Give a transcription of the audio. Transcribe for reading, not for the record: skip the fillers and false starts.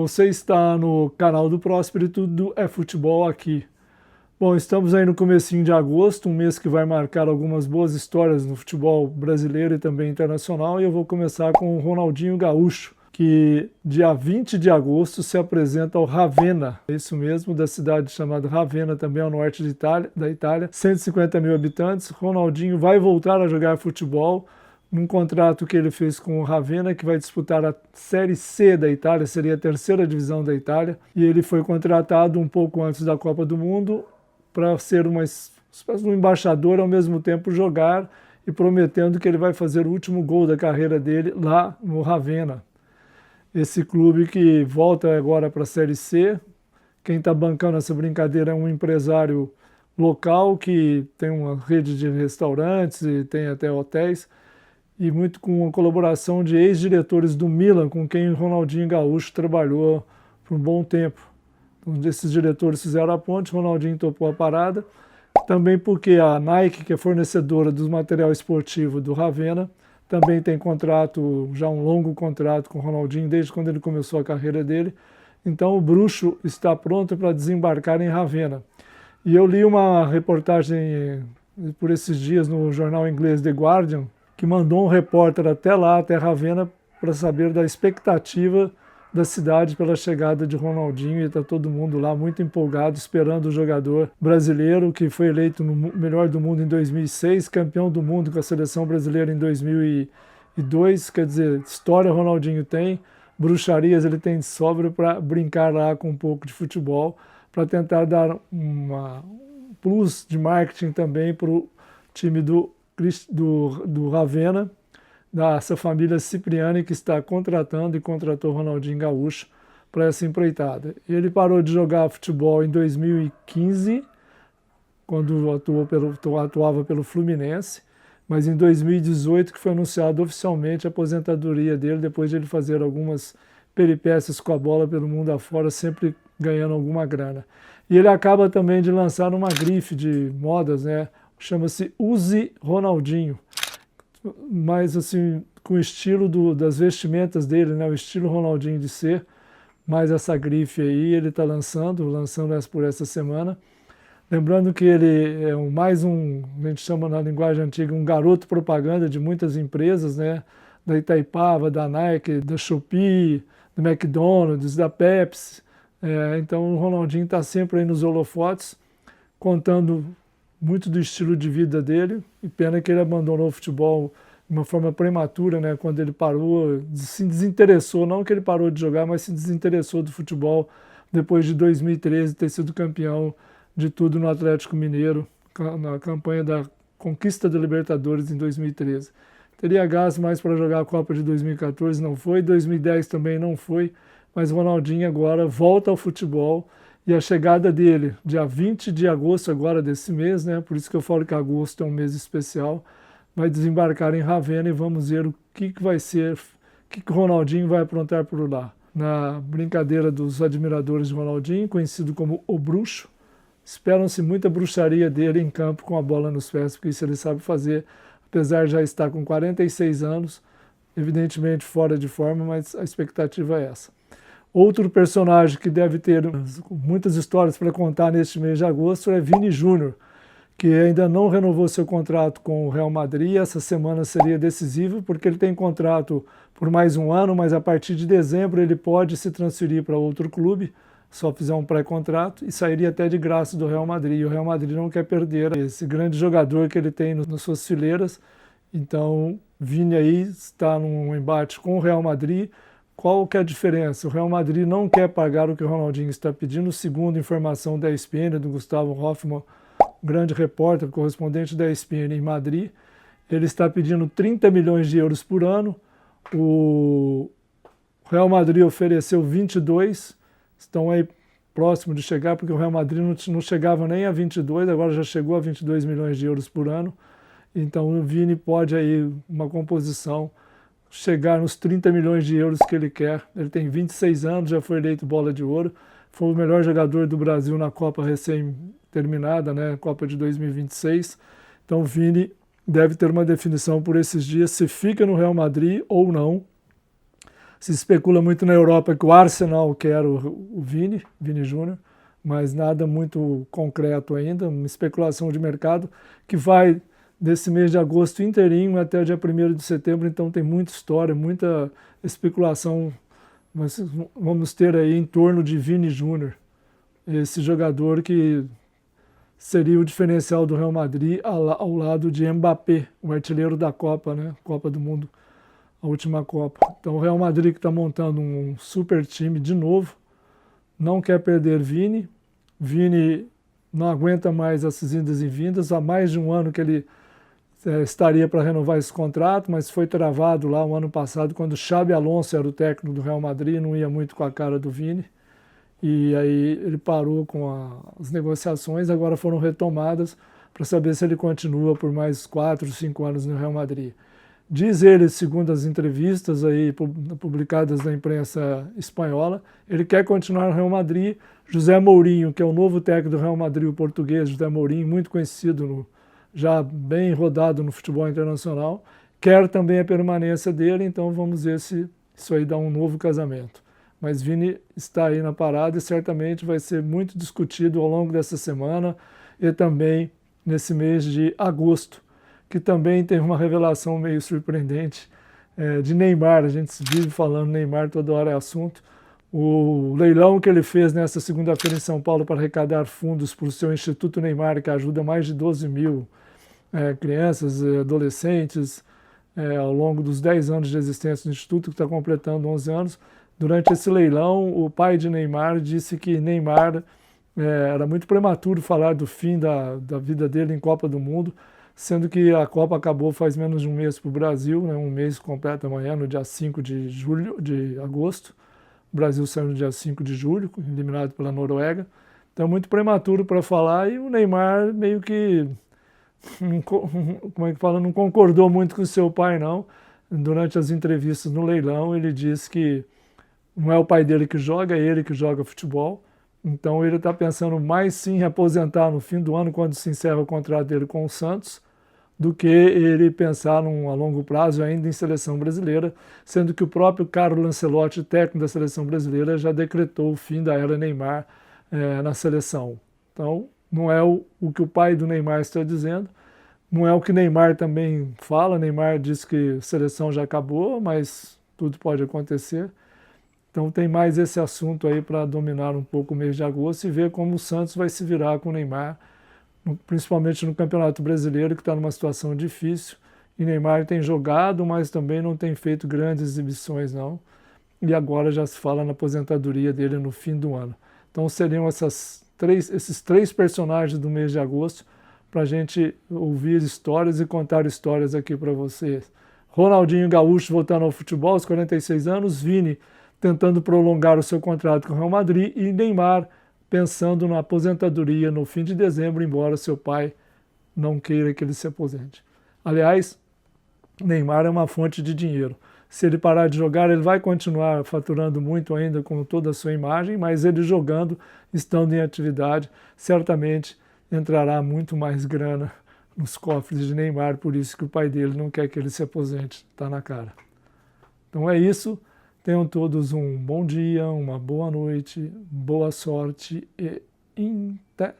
Você está no canal do Próspero e tudo é futebol aqui. Bom, estamos aí no comecinho de agosto, um mês que vai marcar algumas boas histórias no futebol brasileiro e também internacional, e eu vou começar com o Ronaldinho Gaúcho, que dia 20 de agosto se apresenta ao Ravenna, é isso mesmo, da cidade chamada Ravenna, também ao norte da Itália, 150 mil habitantes. Ronaldinho vai voltar a jogar futebol num contrato que ele fez com o Ravenna, que vai disputar a Série C da Itália, seria a terceira divisão da Itália, e ele foi contratado um pouco antes da Copa do Mundo para ser uma espécie de um embaixador, ao mesmo tempo jogar, e prometendo que ele vai fazer o último gol da carreira dele lá no Ravenna. Esse clube que volta agora para a Série C. Quem está bancando essa brincadeira é um empresário local que tem uma rede de restaurantes e tem até hotéis, e muito com a colaboração de ex-diretores do Milan, com quem o Ronaldinho Gaúcho trabalhou por um bom tempo. Um desses diretores fizeram a ponte, Ronaldinho topou a parada, também porque a Nike, que é fornecedora do material esportivo do Ravenna, também tem contrato, já um longo contrato com o Ronaldinho, desde quando ele começou a carreira dele. Então o bruxo está pronto para desembarcar em Ravenna. E eu li uma reportagem por esses dias no jornal inglês The Guardian, que mandou um repórter até lá, até Ravenna, para saber da expectativa da cidade pela chegada de Ronaldinho, e está todo mundo lá muito empolgado, esperando o jogador brasileiro, que foi eleito no melhor do mundo em 2006, campeão do mundo com a seleção brasileira em 2002, quer dizer, história Ronaldinho tem, bruxarias ele tem de sobra para brincar lá com um pouco de futebol, para tentar dar um plus de marketing também para o time do Ravenna, dessa família Cipriani, que está contratando e contratou Ronaldinho Gaúcho para essa empreitada. Ele parou de jogar futebol em 2015, quando atuava pelo Fluminense, mas em 2018 que foi anunciado oficialmente a aposentadoria dele, depois de ele fazer algumas peripécias com a bola pelo mundo afora, sempre ganhando alguma grana. E ele acaba também de lançar uma grife de modas, né? Chama-se Use Ronaldinho, mas assim, com o estilo das vestimentas dele, né? O estilo Ronaldinho de ser, mais essa grife aí ele está lançando essa por essa semana. Lembrando que ele é a gente chama na linguagem antiga, um garoto propaganda de muitas empresas, né? Da Itaipava, da Nike, da Shopee, do McDonald's, da Pepsi. Então o Ronaldinho está sempre aí nos holofotes, contando muito do estilo de vida dele, e pena que ele abandonou o futebol de uma forma prematura, né, quando ele parou, se desinteressou, não que ele parou de jogar, mas se desinteressou do futebol depois de 2013 ter sido campeão de tudo no Atlético Mineiro, na campanha da conquista da Libertadores em 2013. Teria gás mais para jogar a Copa de 2014, não foi, 2010 também não foi, mas o Ronaldinho agora volta ao futebol. E a chegada dele, dia 20 de agosto agora desse mês, né? Por isso que eu falo que agosto é um mês especial, vai desembarcar em Ravenna e vamos ver o que vai ser, o que o Ronaldinho vai aprontar por lá. Na brincadeira dos admiradores de Ronaldinho, conhecido como o Bruxo, esperam-se muita bruxaria dele em campo com a bola nos pés, porque isso ele sabe fazer, apesar de já estar com 46 anos, evidentemente fora de forma, mas a expectativa é essa. Outro personagem que deve ter muitas histórias para contar neste mês de agosto é Vini Júnior, que ainda não renovou seu contrato com o Real Madrid. Essa semana seria decisiva, porque ele tem contrato por mais um ano, mas a partir de dezembro ele pode se transferir para outro clube, só fizer um pré-contrato, e sairia até de graça do Real Madrid. E o Real Madrid não quer perder esse grande jogador que ele tem nas suas fileiras. Então, Vini aí está num embate com o Real Madrid. Qual que é a diferença? O Real Madrid não quer pagar o que o Ronaldinho está pedindo, segundo informação da ESPN, do Gustavo Hoffmann, grande repórter, correspondente da ESPN em Madrid. Ele está pedindo 30 milhões de euros por ano. O Real Madrid ofereceu 22, estão aí próximo de chegar, porque o Real Madrid não chegava nem a 22, agora já chegou a 22 milhões de euros por ano. Então o Vini pode aí, uma composição, chegar nos 30 milhões de euros que ele quer. Ele tem 26 anos, já foi eleito bola de ouro, foi o melhor jogador do Brasil na Copa recém-terminada, né, Copa de 2026. Então o Vini deve ter uma definição por esses dias, se fica no Real Madrid ou não. Se especula muito na Europa que o Arsenal quer o Vini Júnior, mas nada muito concreto ainda, uma especulação de mercado que vai desse mês de agosto inteirinho até o dia 1º de setembro, então tem muita história, muita especulação. Mas vamos ter aí em torno de Vini Júnior, esse jogador que seria o diferencial do Real Madrid ao lado de Mbappé, o artilheiro da Copa, né? Copa do Mundo, a última Copa. Então o Real Madrid que está montando um super time de novo, não quer perder Vini. Vini não aguenta mais essas indas e vindas, há mais de um ano que ele estaria para renovar esse contrato, mas foi travado lá o ano passado, quando Xabi Alonso era o técnico do Real Madrid, não ia muito com a cara do Vini, e aí ele parou com as negociações, agora foram retomadas para saber se ele continua por mais 4, 5 anos no Real Madrid. Diz ele, segundo as entrevistas aí publicadas na imprensa espanhola, ele quer continuar no Real Madrid. José Mourinho, que é o novo técnico do Real Madrid, o português José Mourinho, muito conhecido, já bem rodado no futebol internacional, quer também a permanência dele, então vamos ver se isso aí dá um novo casamento. Mas Vini está aí na parada e certamente vai ser muito discutido ao longo dessa semana e também nesse mês de agosto, que também tem uma revelação meio surpreendente de Neymar. A gente vive falando Neymar, toda hora é assunto. O leilão que ele fez nessa segunda-feira em São Paulo para arrecadar fundos para o seu Instituto Neymar, que ajuda mais de 12 mil crianças e adolescentes ao longo dos 10 anos de existência do Instituto, que está completando 11 anos. Durante esse leilão, o pai de Neymar disse que Neymar era muito prematuro falar do fim da vida dele em Copa do Mundo, sendo que a Copa acabou faz menos de um mês para o Brasil, né? Um mês completo amanhã, no dia 5 de agosto. O Brasil saiu no dia 5 de julho, eliminado pela Noruega. Então, muito prematuro para falar, e o Neymar meio que, como é que fala, não concordou muito com o seu pai, não. Durante as entrevistas no leilão, ele disse que não é o pai dele que joga, é ele que joga futebol. Então, ele está pensando mais sim em aposentar no fim do ano, quando se encerra o contrato dele com o Santos, do que ele pensar a longo prazo ainda em seleção brasileira, sendo que o próprio Carlo Ancelotti, técnico da seleção brasileira, já decretou o fim da era Neymar na seleção. Então, não é o que o pai do Neymar está dizendo, não é o que Neymar também fala. Neymar diz que a seleção já acabou, mas tudo pode acontecer. Então tem mais esse assunto aí para dominar um pouco o mês de agosto e ver como o Santos vai se virar com o Neymar, principalmente no Campeonato Brasileiro, que está numa situação difícil. E Neymar tem jogado, mas também não tem feito grandes exibições, não. E agora já se fala na aposentadoria dele no fim do ano. Então seriam esses três personagens do mês de agosto para a gente ouvir histórias e contar histórias aqui para vocês. Ronaldinho Gaúcho voltando ao futebol aos 46 anos, Vini tentando prolongar o seu contrato com o Real Madrid e Neymar pensando na aposentadoria no fim de dezembro, embora seu pai não queira que ele se aposente. Aliás, Neymar é uma fonte de dinheiro. Se ele parar de jogar, ele vai continuar faturando muito ainda com toda a sua imagem, mas ele jogando, estando em atividade, certamente entrará muito mais grana nos cofres de Neymar, por isso que o pai dele não quer que ele se aposente, está na cara. Então é isso. Tenham todos um bom dia, uma boa noite, boa sorte e até!